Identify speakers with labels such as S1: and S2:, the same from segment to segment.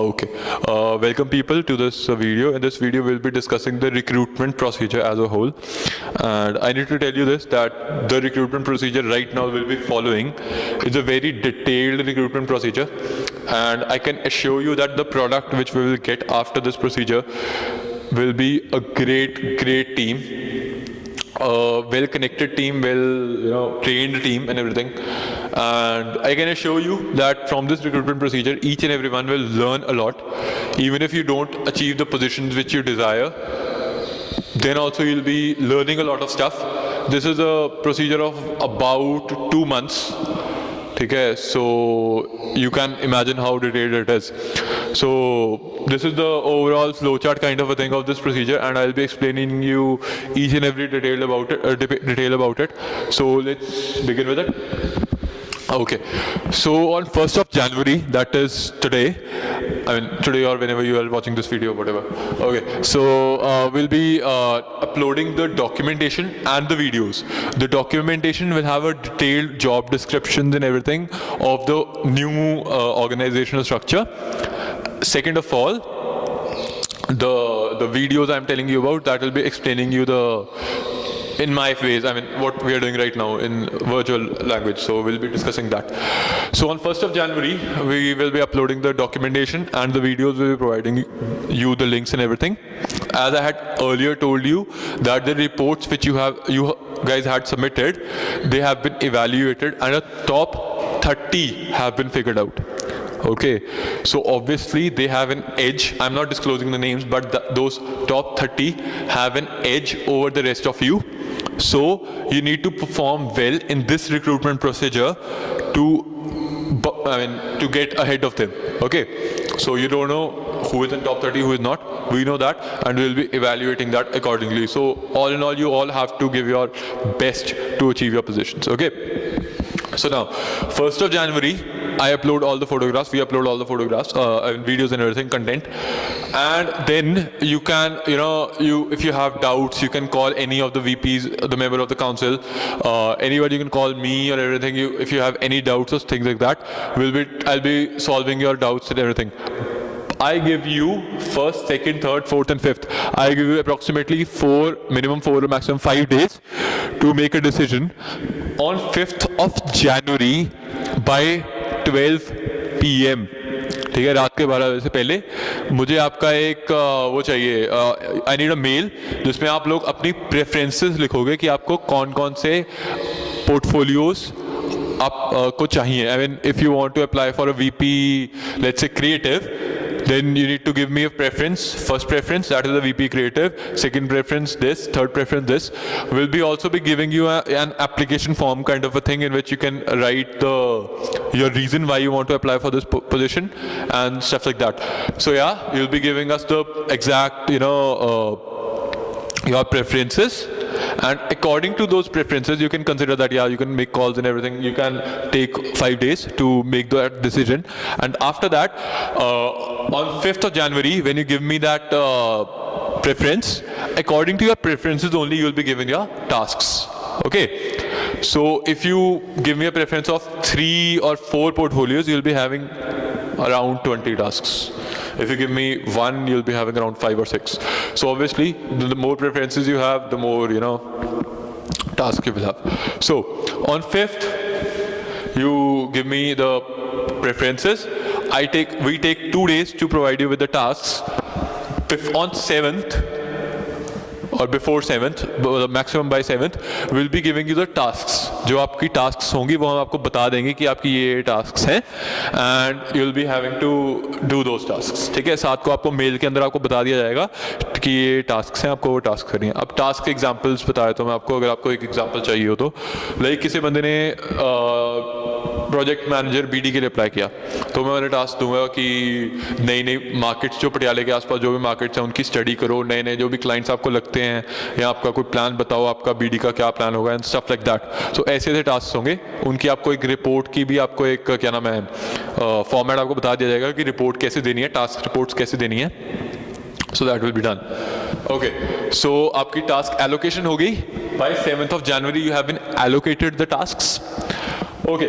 S1: Okay, welcome people to this video. In this video, we'll be discussing the recruitment procedure as a whole. And I need to tell you this, that the recruitment procedure right now we'll be following is a very detailed recruitment procedure. And I can assure you that the product which we will get after this procedure will be a great team. A well-connected team, trained team and everything. And I can assure you that from this recruitment procedure, each and everyone will learn a lot. Even if you don't achieve the positions which you desire, then also you'll be learning a lot of stuff. This is a procedure of about 2 months. Okay, so you can imagine how detailed it is. So this is the overall flowchart kind of a thing of this procedure, and I'll be explaining you each and every detail about it. So let's begin with it. Okay, so on 1st of January, that is today, today or whenever you are watching this video, whatever. Okay, so we'll be uploading the documentation and the videos. The documentation will have a detailed job descriptions and everything of the new organizational structure. Second of all, the videos I'm telling you about, that will be explaining you in my ways, what we are doing right now in virtual language. So we'll be discussing that. So on 1st of January, we will be uploading the documentation and the videos. Will be providing you the links and everything. As I had earlier told you that the reports which you guys had submitted, they have been evaluated and a top 30 have been figured out. Okay, so obviously they have an edge. I'm not disclosing the names, but those top 30 have an edge over the rest of you. So you need to perform well in this recruitment procedure to get ahead of them. Okay, so you don't know who is in top 30, who is not. We know that, and we'll be evaluating that accordingly. So all in all, you all have to give your best to achieve your positions. Okay. So now, 1st of January, I upload all the photographs, we upload all the photographs, videos and everything, content. And then you can, if you have doubts, you can call any of the VPs, the member of the council, anybody. You can call me or everything. If you have any doubts or things like that, I'll be solving your doubts and everything. I give you 1st, 2nd, 3rd, 4th and 5th. I give you approximately minimum 4 or maximum 5 days to make a decision. On 5th of January by 12 PM, ठीक है, रात के 12 बजे से पहले मुझे आपका एक वो चाहिए, आई नीड अ मेल जिसमें आप लोग अपनी प्रेफरेंसेस लिखोगे कि आपको कौन कौन से पोर्टफोलियोज आपको चाहिए. If you want to apply for a VP, let's say creative, then you need to give me a preference. First preference, that is the VP creative. Second preference this. Third preference this. We'll be also be giving you an application form kind of a thing in which you can write your reason why you want to apply for this position and stuff like that. So yeah, you'll be giving us the exact your preferences. And according to those preferences, you can consider that, you can make calls and everything. You can take 5 days to make that decision. And after that, on 5th of January, when you give me that preference, according to your preferences only, you'll be given your tasks. Okay. So if you give me a preference of 3 or 4 portfolios, you'll be having around 20 tasks. If you give me 1, you'll be having around 5 or 6. So obviously, the more preferences you have, the more, tasks you will have. So on 5th, you give me the preferences. We take 2 days to provide you with the tasks. On 7th, or before 7th, maximum by 7th, we'll be giving you the tasks. जो आपकी tasks होंगी वो हम आपको बता देंगे कि आपकी ये tasks हैं, and you'll be having to do those tasks. ठीक है, साथ को आपको मेल के अंदर आपको बता दिया जाएगा कि ये tasks हैं, आपको वो tasks करनी है. अब task examples बताया तो मैं आपको, अगर आपको एक example चाहिए हो तो, किसी बंदे ने प्रोजेक्ट मैनेजर BD के लिए अप्लाई किया, तो मैं उन्हें टास्क दूंगा कि नई मार्केट्स जो पटियाले के आसपास जो भी मार्केट्स हैं उनकी स्टडी करो, नए जो भी क्लाइंट्स आपको लगते हैं, या आपका कोई प्लान बताओ, आपका BD का क्या प्लान होगा, एंड स्टफ लाइक दैट. सो ऐसे टास्क होंगे. उनकी आपको एक रिपोर्ट की भी आपको एक फॉर्मेट आपको बता दिया जाएगा कि रिपोर्ट कैसे देनी है, टास्क रिपोर्ट्स कैसे देनी है. So that will be done. Okay. So आपकी task allocation हो गई. By 7th of January you have been allocated the tasks. Okay,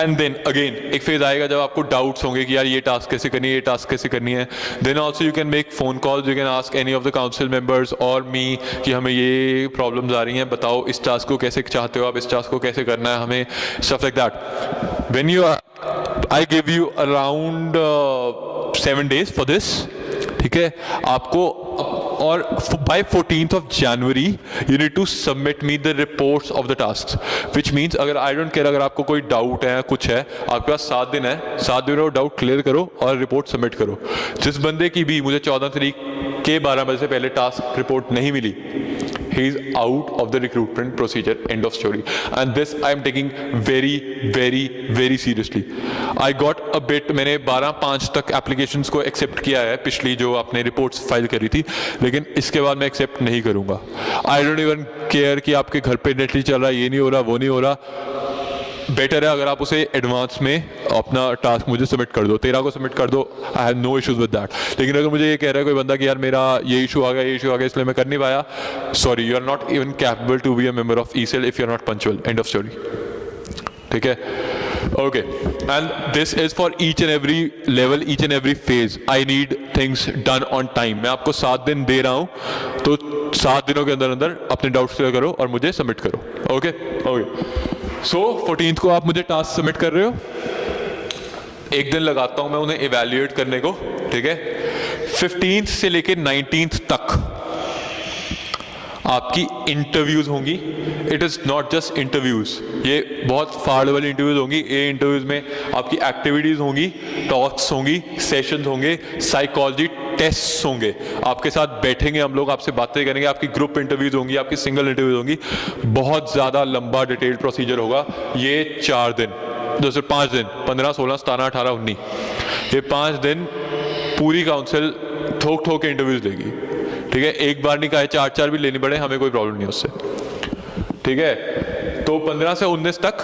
S1: and then again एक फेज आएगा जब आपको डाउट्स होंगे कि यार ये टास्क कैसे करनी है, ये टास्क कैसे करनी है. Then also you can make phone calls, you can ask any of the council members और मी कि हमें ये प्रॉब्लम्स आ रही हैं, बताओ इस टास्क को कैसे चाहते हो आप, इस टास्क को कैसे करना है हमें, stuff like that. When you I give you around 7 days for this. ठीक है, आपको और by 14th of January you need to submit me the reports of the tasks, which means अगर I don't care, अगर आपको कोई doubt है कुछ है, आपके पास 7 दिन है, 7 दिन में डाउट क्लियर करो और रिपोर्ट सबमिट करो. जिस बंदे की भी मुझे 14 तारीख के 12 बजे से पहले टास्क रिपोर्ट नहीं मिली, he is out of the recruitment procedure, end of story. And this I am taking very very very seriously. I got a bit, मैंने 12/5 तक एप्लीकेशंस को एक्सेप्ट किया है, पिछली जो आपने रिपोर्ट्स फाइल करी थी, लेकिन इसके बाद मैं एक्सेप्ट नहीं करूंगा. आई डोंट इवन केयर कि आपके घर पे नेट नहीं चल रहा, ये नहीं हो रहा, वो नहीं हो रहा. बेटर है अगर आप उसे एडवांस में अपना टास्क मुझे सबमिट कर दो, 13 को सबमिट कर दो, I have no issues with that. लेकिन अगर मुझे ये कह रहा है कोई बंदा कि यार मेरा ये इशू आ गया, ये इशू आ गया, इसलिए मैं कर नहीं पाया, sorry, you are not even capable to be a member of E cell if you are not punctual, end of story. ठीक है, okay. And this is for each and every level, each and every phase. I need things done on time. मैं आपको 7 दिन दे रहा हूँ, तो 7 दिनों के अंदर अंदर अपने डाउट्स क्लियर करो और मुझे सबमिट करो. Okay okay. सो 14th को आप मुझे टास्क सबमिट कर रहे हो, एक दिन लगाता हूं मैं उन्हें इवैल्यूएट करने को. ठीक है, 15th से लेके 19th तक आपकी इंटरव्यूज होंगी. It is not just interviews, ये बहुत फाड़ वाली इंटरव्यूज होंगी. ये इंटरव्यूज में आपकी एक्टिविटीज होंगी, टॉक्स होंगी, सेशंस होंगे, साइकोलॉजी टेस्ट होंगे, आपके साथ बैठेंगे हम लोग, आपसे बातें करेंगे, आपकी ग्रुप इंटरव्यूज होंगी, आपकी सिंगल इंटरव्यूज होंगी. बहुत ज़्यादा लंबा डिटेल्ड प्रोसीजर होगा. ये 4 दिन, जैसे 5 दिन, 15, 16, 17, 18, 19, ये 5 दिन पूरी काउंसिल ठोक ठोक के इंटरव्यूज लेगी. ठीक है, एक बार नहीं कहा, 4 भी लेनी पड़े, हमें कोई प्रॉब्लम नहीं उससे. ठीक है, तो 15 से 19 तक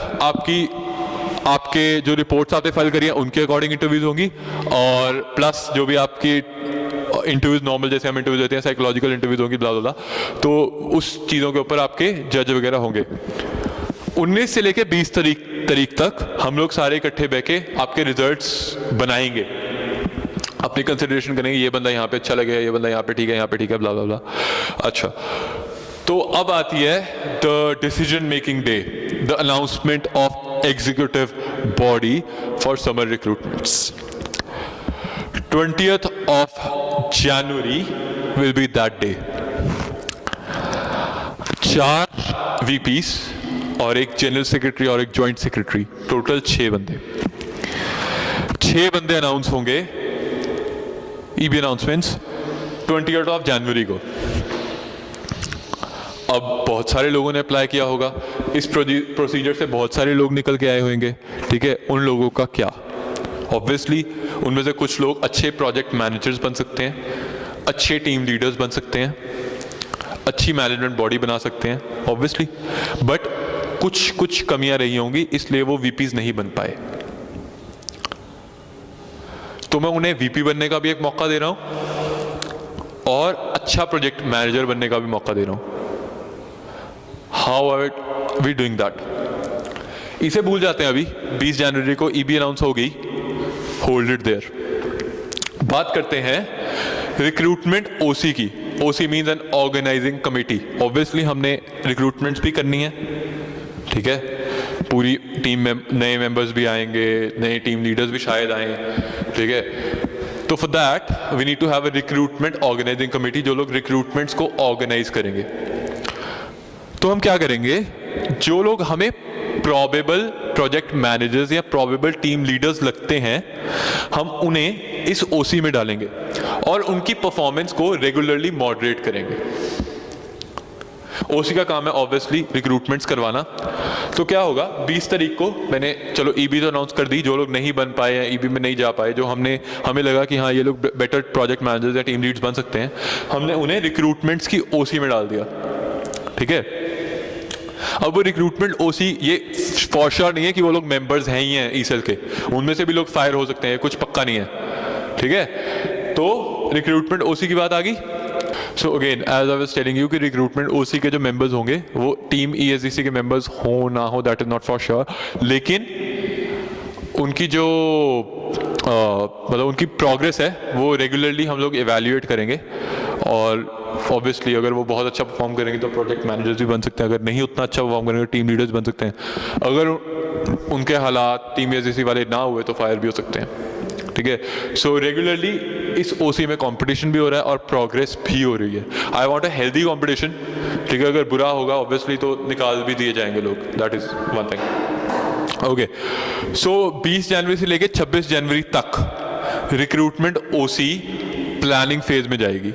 S1: आपके जो रिपोर्ट्स आपने फाइल करी है उनके अकॉर्डिंग इंटरव्यूज होंगी, और प्लस जो भी आपकी इंटरव्यूज नॉर्मल जैसे हम इंटरव्यूज देते हैं, साइकोलॉजिकल इंटरव्यूज होंगी, ब्ला ब्ला, तो उस चीज़ों के ऊपर आपके जज वगैरह होंगे. 19 से लेके 20 तारीख तक हम लोग सारे इकट्ठे बैठे आपके रिजल्ट्स बनाएंगे, अपनी कंसिडरेशन करेंगे, ये बंदा यहाँ पे अच्छा लगेगा, ये बंदा यहाँ पे ठीक है, यहाँ पे ठीक है, ब्ला ब्ला ब्ला. अच्छा, तो अब आती है the decision making day, the announcement of executive body for summer recruitments. 20th of January will be that day. 4 VPs और एक जनरल सेक्रेटरी और एक जॉइंट सेक्रेटरी, टोटल 6 बंदे. 6 बंदे अनाउंस होंगे, EB announcements 20th of January को. अब बहुत सारे लोगों ने अप्लाई किया होगा, इस प्रोसीजर से बहुत सारे लोग निकल के आए होंगे. ठीक है, उन लोगों का क्या? ऑब्वियसली उनमें से कुछ लोग अच्छे प्रोजेक्ट मैनेजर्स बन सकते हैं, अच्छे टीम लीडर्स बन सकते हैं, अच्छी मैनेजमेंट बॉडी बना सकते हैं, ऑब्वियसली. बट कुछ कमियां रही होंगी, इसलिए वो वीपीज नहीं बन पाए. तो मैं उन्हें वीपी बनने का भी एक मौका दे रहा हूं और अच्छा प्रोजेक्ट मैनेजर बनने का भी मौका दे रहा हूं. How are we doing that? इसे भूल जाते हैं. अभी 20 जनवरी को ईबी अनाउंस हो गई, होल्ड इट देयर. बात करते हैं रिक्रूटमेंट ओसी की. OC means an organizing committee. Obviously हमने रिक्रूटमेंट्स भी करनी है. ठीक है, पूरी टीम में नए मेंबर्स भी आएंगे, नए टीम लीडर्स भी शायद आए. ठीक है, तो for that we need to have a recruitment organising committee, जो लोग रिक्रूटमेंट्स को ऑर्गेनाइज करेंगे. तो हम क्या करेंगे, जो लोग हमें प्रोबेबल प्रोजेक्ट मैनेजर्स या प्रोबेबल टीम लीडर्स लगते हैं, हम उन्हें इस ओसी में डालेंगे और उनकी परफॉर्मेंस को रेगुलरली मॉडरेट करेंगे. ओसी का काम है ऑब्वियसली रिक्रूटमेंट्स करवाना. तो क्या होगा, 20 तारीख को मैंने चलो ईबी तो अनाउंस कर दी. जो लोग नहीं बन पाए हैं, ईबी में नहीं जा पाए, जो हमें लगा कि हाँ ये लोग बेटर प्रोजेक्ट मैनेजर्स या टीम लीड्स बन सकते हैं, हमने उन्हें रिक्रूटमेंट्स की ओसी में डाल दिया. ठीक है, अब वो रिक्रूटमेंट ओसी ये फॉर श्योर नहीं है कि वो लोग मेंबर्स हैं ही हैं ईसेल के, उनमें से भी लोग फायर हो सकते हैं, कुछ पक्का नहीं है. ठीक है, तो रिक्रूटमेंट ओसी की बात आ गई. So again as I was telling you कि रिक्रूटमेंट ओसी के जो मेंबर्स होंगे वो टीम ईएसडीसी के मेंबर्स हो ना हो that is not for sure, लेकिन उनकी जो मतलब उनकी प्रोग्रेस है वो रेगुलरली हम लोग इवैल्यूएट करेंगे। और ऑब्वियसली अगर वो बहुत अच्छा परफॉर्म करेंगे तो प्रोजेक्ट मैनेजर्स भी बन सकते हैं, अगर नहीं उतना अच्छा परफॉर्म करेंगे टीम लीडर्स बन सकते हैं, अगर उनके हालात टीम ईएसडीसी वाले ना हुए तो फायर भी हो सकते हैं। ठीक है, सो रेगुलरली इस ओसी में कंपटीशन भी हो रहा है और प्रोग्रेस भी हो रही है। I want a healthy competition. ठीक है, अगर बुरा होगा ऑब्वियसली तो निकाल भी दिए जाएंगे लोग, that is one thing. Okay, so 20 जनवरी से लेके 26 जनवरी तक रिक्रूटमेंट ओसी प्लानिंग फेज में जाएगी।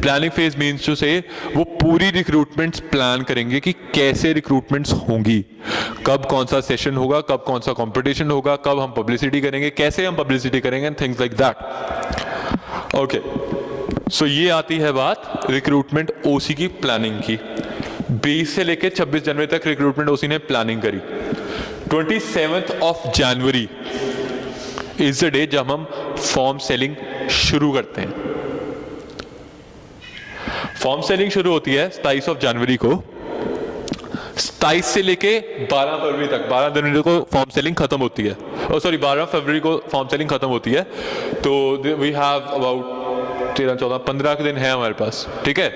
S1: प्लानिंग फेज मीन्स टू से वो पूरी रिक्रूटमेंट्स प्लान करेंगे कि कैसे रिक्रूटमेंट्स होंगी, कब कौन सा सेशन होगा, कब कौन सा कंपटीशन होगा, कब हम पब्लिसिटी करेंगे, कैसे हम पब्लिसिटी करेंगे, and things like that. Okay, so ये आती है बात रिक्रूटमेंट ओसी की प्लानिंग की। 20 से लेकर 26 जनवरी तक रिक्रूटमेंट ओसी ने प्लानिंग करी। 27th of January is the day जब हम फॉर्म सेलिंग शुरू करते हैं। फॉर्म सेलिंग शुरू होती है 27 ऑफ जनवरी को। 27 से लेके 12 फरवरी तक, 12 जनवरी को फॉर्म सेलिंग खत्म होती है, और सॉरी 12 फरवरी को फॉर्म सेलिंग खत्म होती है। तो वी हैव अबाउट 13, 14, 15 के दिन है हमारे पास। ठीक है,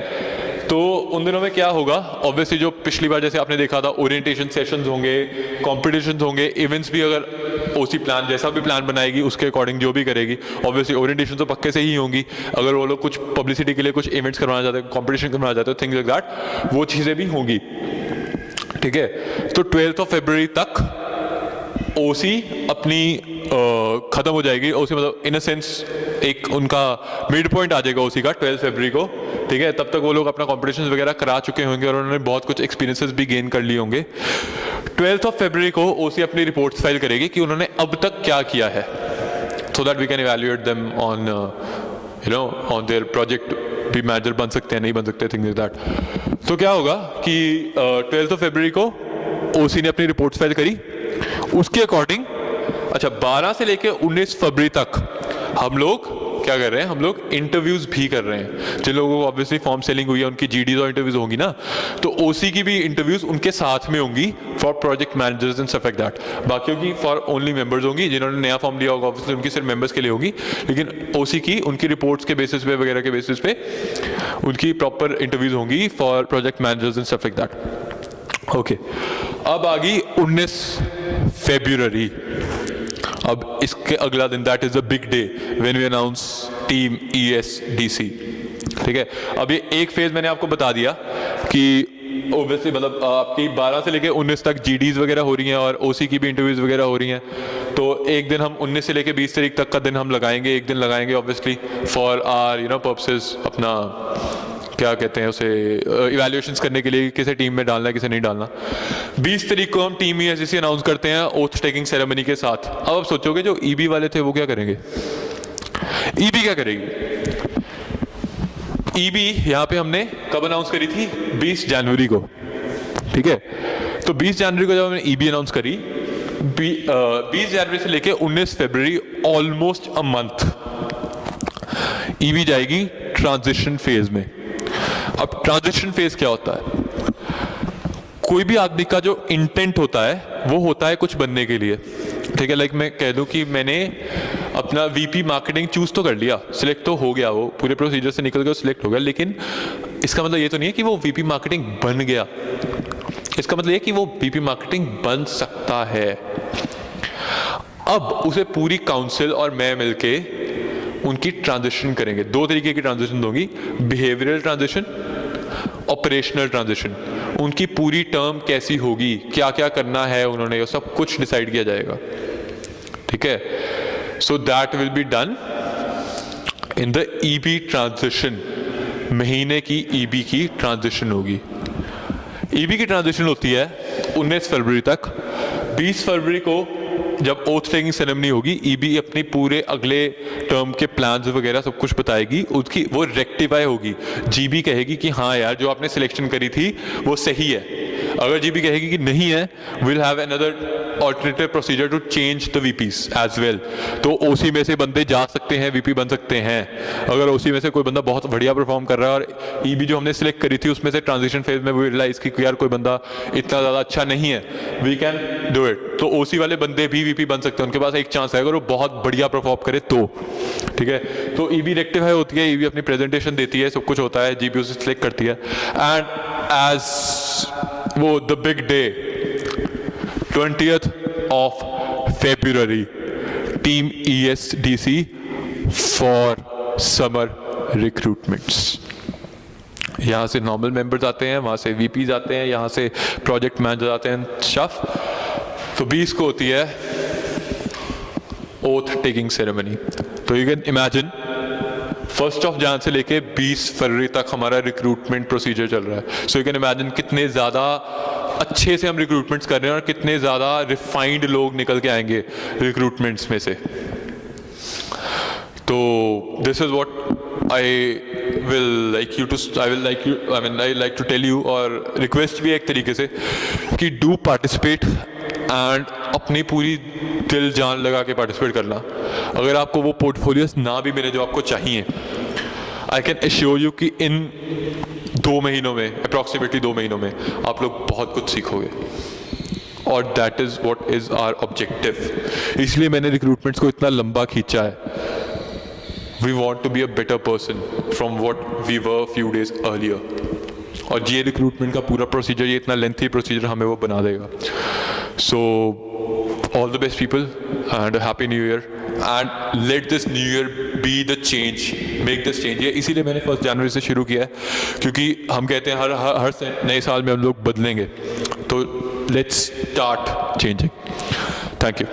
S1: तो उन दिनों में क्या होगा, ऑब्वियसली जो पिछली बार जैसे आपने देखा था ओरिएंटेशन सेशंस होंगे, कॉम्पिटिशन्स होंगे, इवेंट्स भी अगर ओसी प्लान जैसा भी प्लान बनाएगी उसके अकॉर्डिंग जो भी करेगी, ऑब्वियसली ओरिएंटेशन तो पक्के से ही होंगी। अगर वो लोग कुछ पब्लिसिटी के लिए कुछ इवेंट्स करवाना चाहते हैं, कॉम्पिटिशन करवाना चाहते हैं, थिंग्स लाइक दैट, वो चीज़ें भी होंगी। ठीक है, तो 12 फरवरी तक ओसी अपनी खत्म हो जाएगी। ओसी मतलब इन अ सेंस एक उनका मिड पॉइंट आ जाएगा ओसी का 12 फरवरी को। ठीक है, तब तक वो लोग अपना कॉम्पिटिशन वगैरह करा चुके होंगे और उन्होंने बहुत कुछ एक्सपीरियंसेस भी गेन कर लिए होंगे। 12 फरवरी को ओसी अपनी रिपोर्ट्स फाइल करेगी कि उन्होंने अब तक क्या किया है, so that we can evaluate them on you know on their project. भी मैनेजर बन सकते हैं, नहीं बन सकते, थिंग्स लाइक दैट। तो क्या होगा कि 12 फरवरी को ओसी ने अपनी रिपोर्ट्स फाइल करी, उसके अकॉर्डिंग अच्छा 12 से लेके 19 फरवरी तक हम लोग क्या कर रहे हैं, हम लोग इंटरव्यूज भी कर रहे हैं। जिन लोगों को ऑब्वियसली फॉर्म सेलिंग हुई है उनकी जीडीज और इंटरव्यूज होंगी ना, तो ओसी की भी इंटरव्यूज उनके साथ में होंगी for project managers and stuff like that. बाकियों की फॉर ओनली मेंबर्स होंगी, जिन्होंने नया फॉर्म लिया होगा ऑब्वियसली उनकी सिर्फ मेंबर्स के लिए होगी, लेकिन ओसी की उनकी रिपोर्ट्स के बेसिस पे वगैरह के बेसिस पे उनकी प्रॉपर इंटरव्यूज होंगी for project managers and stuff like that. Okay, अब आ गई 19 फरवरी। अब इसके अगला दिन that is a big day when we announce team ESDC. ठीक है, अब ये एक फेज मैंने आपको बता दिया कि ऑब्वियसली मतलब आपकी 12 से लेके 19 तक जीडीज वगैरह हो रही हैं और ओसी की भी इंटरव्यूज वगैरह हो रही हैं। तो एक दिन हम 19 से लेके 20 तारीख तक का दिन हम लगाएंगे, एक दिन लगाएंगे obviously for our you know purposes, अपना क्या कहते हैं उसे इवैल्यूएशंस करने के लिए किसे टीम में डालना है किसे नहीं डालना। 20 तारीख को हम टीम ईएसडीसी अनाउंस करते हैं ओथ टेकिंग सेरेमनी के साथ। अब आप सोचोगे जो ईबी वाले थे वो क्या करेंगे, ईबी क्या करेगी? ईबी यहाँ पे हमने कब अनाउंस करी थी, 20 जनवरी को। ठीक है, तो 20 जनवरी को जब हमने ईबी अनाउंस करी, 20 जनवरी से लेके 19 फरवरी ऑलमोस्ट अ मंथ ईबी जाएगी ट्रांजिशन फेज में। अब ट्रांजिशन फेज क्या होता है, कोई भी आदमी का जो इंटेंट होता है वो होता है कुछ बनने के लिए। ठीक है, लाइक मैं कह दूं कि मैंने अपना वीपी मार्केटिंग चूज तो कर लिया, सिलेक्ट तो हो गया, वो पूरे प्रोसीजर से निकल गया, सिलेक्ट हो गया, लेकिन इसका मतलब ये तो नहीं है कि वो वीपी मार्केटिंग बन गया। इसका मतलब ये कि वो वीपी मार्केटिंग बन सकता है। अब उसे पूरी काउंसिल और मैं मिलके उनकी ट्रांजिशन करेंगे। दो तरीके की ट्रांजिशन होगी, बिहेवियरल ट्रांजिशन, ऑपरेशनल ट्रांजिशन। उनकी पूरी टर्म कैसी होगी, क्या क्या करना है उन्होंने, ये सब कुछ डिसाइड किया जाएगा। ठीक है, so that will be done in the EB transition. महीने की ईबी की ट्रांजिशन होगी। ईबी की ट्रांजिशन होती है 19 फरवरी तक। 20 फरवरी को जब ओथ टेकिंग सेरेमनी होगी, ईबी अपनी पूरे अगले टर्म के प्लान्स वगैरह सब कुछ बताएगी, उसकी वो रेक्टिफाई होगी। जीबी कहेगी कि हाँ यार जो आपने सिलेक्शन करी थी वो सही है, अगर जीबी कहेगी कि नहीं है, will have another alternative procedure to change the VPs as well. तो ओसी में से बंदे जा सकते हैं, वीपी बन सकते हैं। अगर ओसी में से कोई बंदा बहुत बढ़िया परफॉर्म कर रहा है और ईबी जो हमने सिलेक्ट करी थी उसमें से ट्रांजिशन फेज में रियलाइज की यार कोई बंदा इतना ज़्यादा अच्छा नहीं है, वी कैन डू इट। तो ओसी वाले बंदे भी वीपी बन सकते हैं, उनके पास एक चांस है अगर वो बहुत बढ़िया परफॉर्म करे तो, ठीक है। तो ईबी रेक्टिफाई होती है, ईबी अपनी प्रेजेंटेशन देती है, सब कुछ होता है, जीबी उसे सिलेक्ट करती है। एंड एज वो the big day 20th of February, team ESDC for summer recruitments। यहाँ से नॉर्मल मेंबर्स आते हैं, वहाँ से वीपीज आते हैं, यहाँ से प्रोजेक्ट मैनेजर आते हैं, स्टाफ। तो 20 को होती है ओथ टेकिंग सेरेमनी। तो यू कैन इमेजिन 1 Jan से लेके 20 फरवरी तक हमारा रिक्रूटमेंट प्रोसीजर चल रहा है। सो यू कैन इमेजिन कितने ज़्यादा अच्छे से हम रिक्रूटमेंट्स कर रहे हैं और कितने ज़्यादा रिफाइंड लोग निकल के आएंगे रिक्रूटमेंट्स में से। तो this is what I like to tell you, और रिक्वेस्ट भी है एक तरीके से कि डू पार्टिसिपेट एंड अपनी पूरी दिल जान लगा के पार्टिसिपेट करना। अगर आपको वो पोर्टफोलियोज ना भी मिले जो आपको चाहिए, आई कैन एश्योर यू कि इन 2 महीनों में, अप्रॉक्सीमेटली 2 महीनों में आप लोग बहुत कुछ सीखोगे, और that is what is our objective. इसलिए मैंने रिक्रूटमेंट्स को इतना लंबा खींचा है। We want to be a better person from what we were few days earlier, और ये रिक्रूटमेंट का पूरा प्रोसीजर, ये इतना लेंथी प्रोसीजर हमें वो बना देगा। So all the best people and happy new year, and let this new year be the change, make this change. ये इसीलिए मैंने 1 जनवरी से शुरू किया है, क्योंकि हम कहते हैं हर नए साल में हम लोग बदलेंगे। तो let's start changing. Thank you.